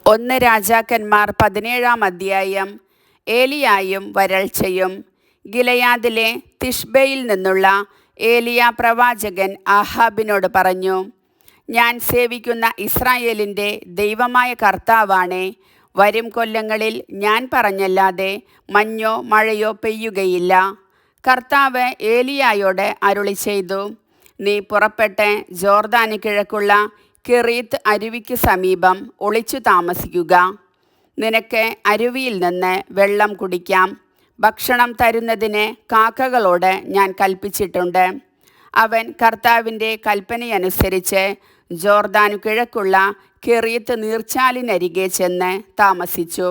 1 രാജാക്കന്മാർ 17-ാം അധ്യായം. ഏലിയായും വരൾച്ചയും. ഗിലെയാദിലെ തിഷ്ബയിൽ നിന്നുള്ള ഏലിയ പ്രവാചകൻ ആഹാബിനോട് പറഞ്ഞു, ഞാൻ സേവിക്കുന്ന ഇസ്രായേലിൻ്റെ ദൈവമായ കർത്താവാണേ, വരും കൊല്ലങ്ങളിൽ ഞാൻ പറഞ്ഞല്ലാതെ മഞ്ഞോ മഴയോ പെയ്യുകയില്ല. കർത്താവ് ഏലിയായോട് അരുളി ചെയ്തു, നീ പുറപ്പെട്ട് ജോർദാന് കിഴക്കുള്ള കെറീത്ത് അരുവിക്ക് സമീപം ഒളിച്ചു താമസിക്കുക. നിനക്ക് അരുവിയിൽ നിന്ന് വെള്ളം കുടിക്കാം. ഭക്ഷണം തരുന്നതിന് കാക്കകളോട് ഞാൻ കൽപ്പിച്ചിട്ടുണ്ട്. അവൻ കർത്താവിൻ്റെ കൽപ്പനയനുസരിച്ച് ജോർദാനു കിഴക്കുള്ള കെറീത്ത് നീർച്ചാലിനരികെ ചെന്ന് താമസിച്ചു.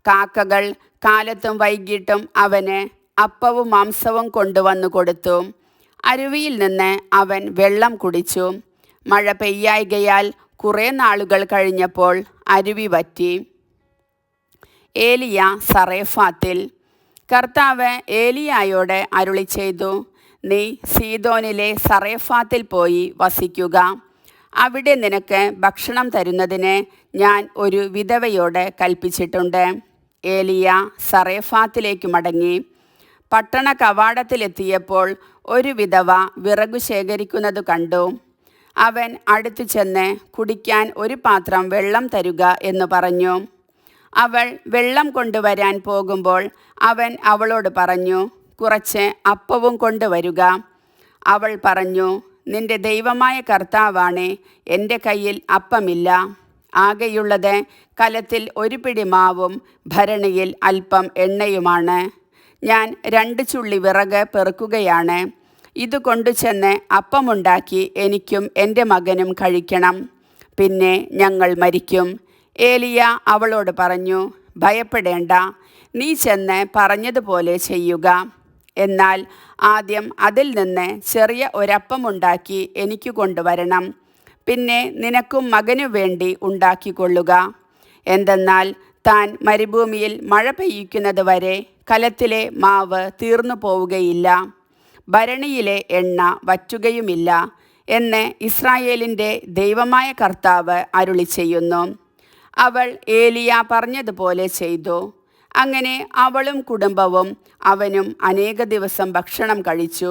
കാക്കകൾ കാലത്തും വൈകിട്ടും അവന് അപ്പവും മാംസവും കൊണ്ടുവന്നു കൊടുത്തു. അരുവിയിൽ നിന്ന് അവൻ വെള്ളം കുടിച്ചു. മഴ പെയ്യായ്കയാൽ കുറേ നാളുകൾ കഴിഞ്ഞപ്പോൾ അരുവി വറ്റി. ഏലിയ സറേഫാത്തിൽ. കർത്താവ് ഏലിയായോട് അരുളി ചെയ്തു, നീ സീദോനിലെ സറേഫാത്തിൽ പോയി വസിക്കുക. അവിടെ നിനക്ക് ഭക്ഷണം തരുന്നതിന് ഞാൻ ഒരു വിധവയോട് കൽപ്പിച്ചിട്ടുണ്ട്. ഏലിയ സറേഫാത്തിലേക്ക് മടങ്ങി. പട്ടണ കവാടത്തിലെത്തിയപ്പോൾ ഒരു വിധവ വിറകു ശേഖരിക്കുന്നത് കണ്ടു. അവൻ അടുത്തു ചെന്ന് കുടിക്കാൻ ഒരു പാത്രം വെള്ളം തരുക എന്ന് പറഞ്ഞു. അവൾ വെള്ളം കൊണ്ടുവരാൻ പോകുമ്പോൾ അവൻ അവളോട് പറഞ്ഞു, കുറച്ച് അപ്പവും കൊണ്ടുവരുക. അവൾ പറഞ്ഞു, നിന്റെ ദൈവമായ കർത്താവാണേ, എൻ്റെ കയ്യിൽ അപ്പമില്ല. ആകെയുള്ളത് കലത്തിൽ ഒരു പിടി മാവും ഭരണിയിൽ അല്പം എണ്ണയുമാണ്. ഞാൻ 2 ചുള്ളി വിറക് പെറുക്കുകയാണ്. ഇത് കൊണ്ടുചെന്ന് അപ്പമുണ്ടാക്കി എനിക്കും എൻ്റെ മകനും കഴിക്കണം. പിന്നെ ഞങ്ങൾ മരിക്കും. ഏലിയ അവളോട് പറഞ്ഞു, ഭയപ്പെടേണ്ട, നീ ചെന്ന് പറഞ്ഞതുപോലെ ചെയ്യുക. എന്നാൽ ആദ്യം അതിൽ നിന്ന് ചെറിയ ഒരപ്പമുണ്ടാക്കി എനിക്ക് കൊണ്ടുവരണം. പിന്നെ നിനക്കും മകനു വേണ്ടി ഉണ്ടാക്കിക്കൊള്ളുക. എന്തെന്നാൽ താൻ മരുഭൂമിയിൽ മഴ പെയ്യിക്കുന്നത് വരെ കലത്തിലെ മാവ് തീർന്നു പോവുകയില്ല, ഭരണിയിലെ എണ്ണ വറ്റുകയുമില്ല എന്ന് ഇസ്രായേലിൻ്റെ ദൈവമായ കർത്താവ് അരുളി ചെയ്യുന്നു. അവൾ ഏലിയ പറഞ്ഞതുപോലെ ചെയ്തു. അങ്ങനെ അവളും കുടുംബവും അവനും അനേക ദിവസം ഭക്ഷണം കഴിച്ചു.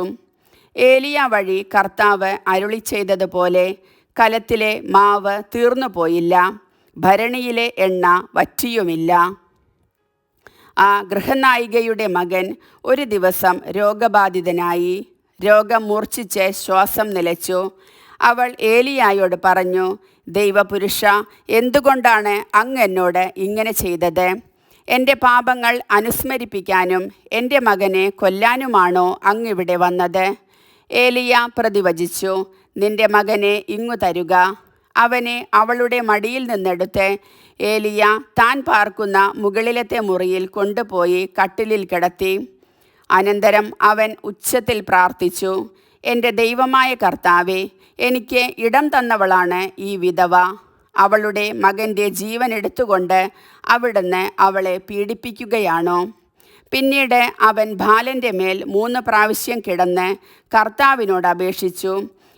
ഏലിയ വഴി കർത്താവ് അരുളി ചെയ്തതുപോലെ കലത്തിലെ മാവ് തീർന്നു പോയില്ല, ഭരണിയിലെ എണ്ണ വറ്റിയുമില്ല. ആ ഗൃഹനായികയുടെ മകൻ ഒരു ദിവസം രോഗബാധിതനായി. രോഗം മൂർച്ഛിച്ച് ശ്വാസം നിലച്ചു. അവൾ ഏലിയായോട് പറഞ്ഞു, ദൈവപുരുഷ, എന്തുകൊണ്ടാണ് അങ്ങ് എന്നോട് ഇങ്ങനെ ചെയ്തത്? എൻ്റെ പാപങ്ങൾ അനുസ്മരിപ്പിക്കാനും എൻ്റെ മകനെ കൊല്ലാനുമാണോ അങ്ങിവിടെ വന്നത്? ഏലിയ പ്രതിവചിച്ചു, നിന്റെ മകനെ ഇങ്ങു തരുക. അവനെ അവളുടെ മടിയിൽ നിന്നെടുത്ത് ഏലിയ താൻ പാർക്കുന്ന മുകളിലത്തെ മുറിയിൽ കൊണ്ടുപോയി കട്ടിലിൽ കിടത്തി. അനന്തരം അവൻ ഉച്ചത്തിൽ പ്രാർത്ഥിച്ചു, എൻ്റെ ദൈവമായ കർത്താവേ, എനിക്ക് ഇടം തന്നവളാണ് ഈ വിധവ. അവളുടെ മകൻ്റെ ജീവൻ എടുത്തുകൊണ്ട് അവിടുന്ന് അവളെ പീഡിപ്പിക്കുകയാണോ? പിന്നീട് അവൻ ബാലൻ്റെ മേൽ 3 പ്രാവശ്യം കിടന്ന് കർത്താവിനോട് അപേക്ഷിച്ചു,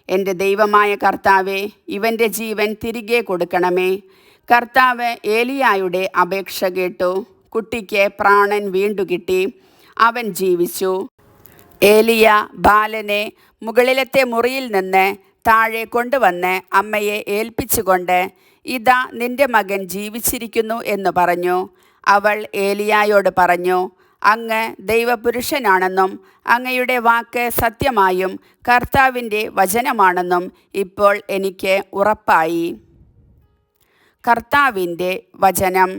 എൻ്റെ ദൈവമായ കർത്താവേ, ഇവൻ്റെ ജീവൻ തിരികെ കൊടുക്കണമേ. കർത്താവ് ഏലിയായുടെ അപേക്ഷ കേട്ടു. കുട്ടിക്ക് പ്രാണൻ വീണ്ടു കിട്ടി. അവൻ ജീവിച്ചു. ഏലിയ ബാലനെ മുകളിലത്തെ മുറിയിൽ നിന്ന് താഴെ കൊണ്ടുവന്ന് അമ്മയെ ഏൽപ്പിച്ചുകൊണ്ട്, ഇതാ നിന്റെ മകൻ ജീവിച്ചിരിക്കുന്നു എന്ന് പറഞ്ഞു. അവൾ ഏലിയായോട് പറഞ്ഞു, അങ്ങ് ദൈവപുരുഷനാണെന്നും അങ്ങയുടെ വാക്ക് സത്യമായും കർത്താവിൻ്റെ വചനമാണെന്നും ഇപ്പോൾ എനിക്ക് ഉറപ്പായി. കർത്താവിൻ്റെ വചനം.